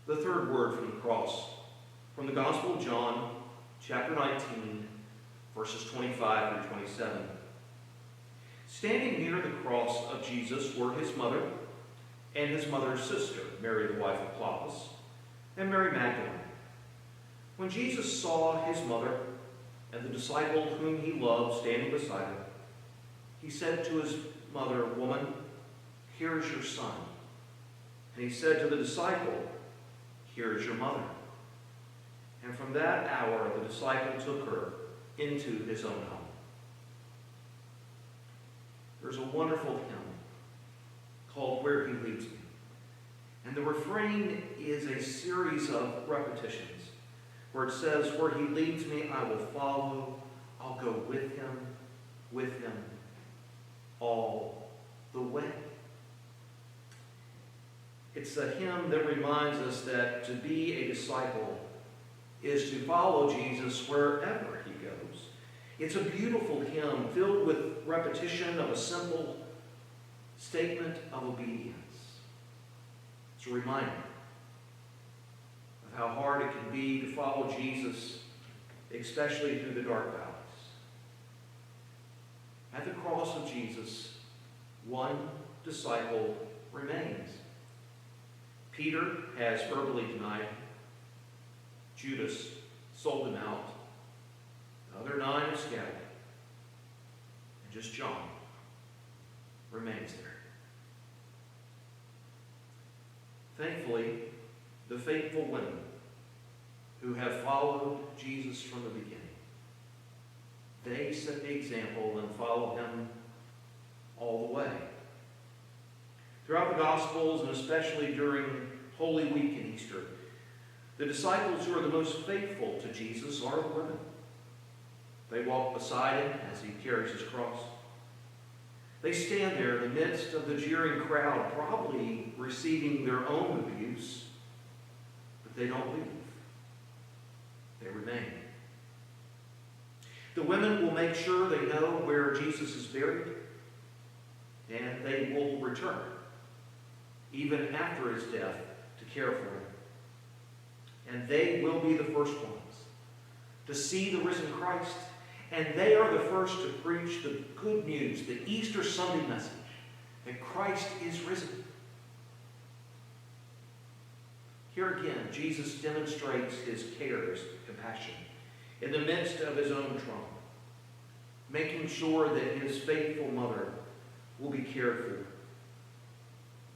the third word from the cross, from the Gospel of John, chapter 19, verses 25 through 27. Standing near the cross of Jesus were his mother and his mother's sister, Mary the wife of Clopas, and Mary Magdalene. When Jesus saw his mother and the disciple whom he loved standing beside her, he said to his mother, "Woman, here is your son." And he said to the disciple, "Here is your mother." And from that hour the disciple took her into his own home. There's a wonderful hymn called "Where He Leads Me." And the refrain is a series of repetitions where it says, "Where he leads me, I will follow. I'll go with him all the way." It's a hymn that reminds us that to be a disciple is to follow Jesus wherever he goes. It's a beautiful hymn filled with repetition of a simple statement of obedience. It's a reminder of how hard it can be to follow Jesus, especially through the dark valleys. At the cross of Jesus, one disciple remains. Peter has verbally denied him. Judas sold him out. The other 9 have scattered. And just John remains there. Thankfully, the faithful women who have followed Jesus from the beginning, they set the example and follow him all the way. Throughout the Gospels, and especially during Holy Week and Easter, the disciples who are the most faithful to Jesus are the women. They walk beside him as he carries his cross. They stand there in the midst of the jeering crowd, probably receiving their own abuse, but they don't leave. They remain. The women will make sure they know where Jesus is buried, and they will return, even after his death, to care for him. And they will be the first ones to see the risen Christ, and they are the first to preach the good news, the Easter Sunday message, that Christ is risen. Here again, Jesus demonstrates his care, his compassion, in the midst of his own trauma, making sure that his faithful mother will be cared for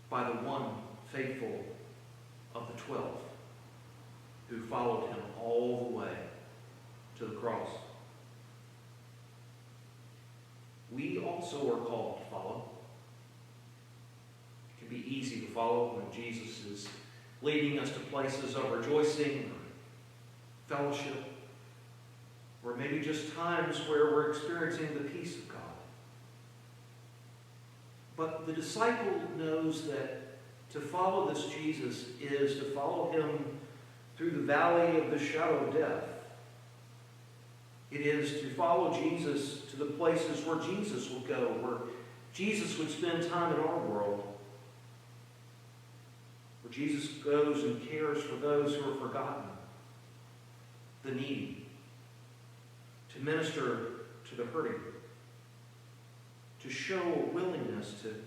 by the one faithful of the 12 who followed him all the way to the cross. We also are called to follow. It can be easy to follow when Jesus is leading us to places of rejoicing or fellowship, or maybe just times where we're experiencing the peace of God. But the disciple knows that to follow this Jesus is to follow him through the valley of the shadow of death. It is to follow Jesus to the places where Jesus will go, where Jesus would spend time in our world, where Jesus goes and cares for those who are forgotten, the needy, to minister to the hurting, to show a willingness to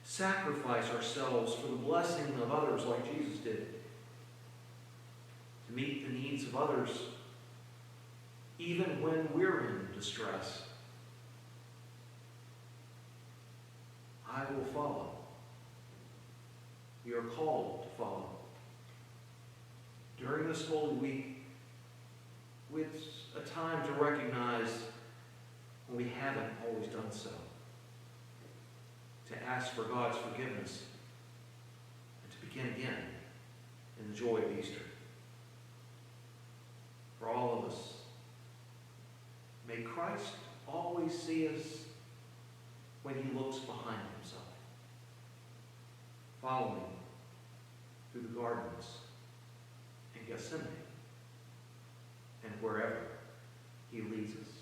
sacrifice ourselves for the blessing of others like Jesus did, to meet the needs of others even when we're in distress. I will follow. We are called to follow. During this Holy Week, it's a time to recognize when we haven't always done so, to ask for God's forgiveness, and to begin again in the joy of Easter. For all of us, may Christ always see us when he looks behind himself, following through the gardens in Gethsemane and wherever he leads us.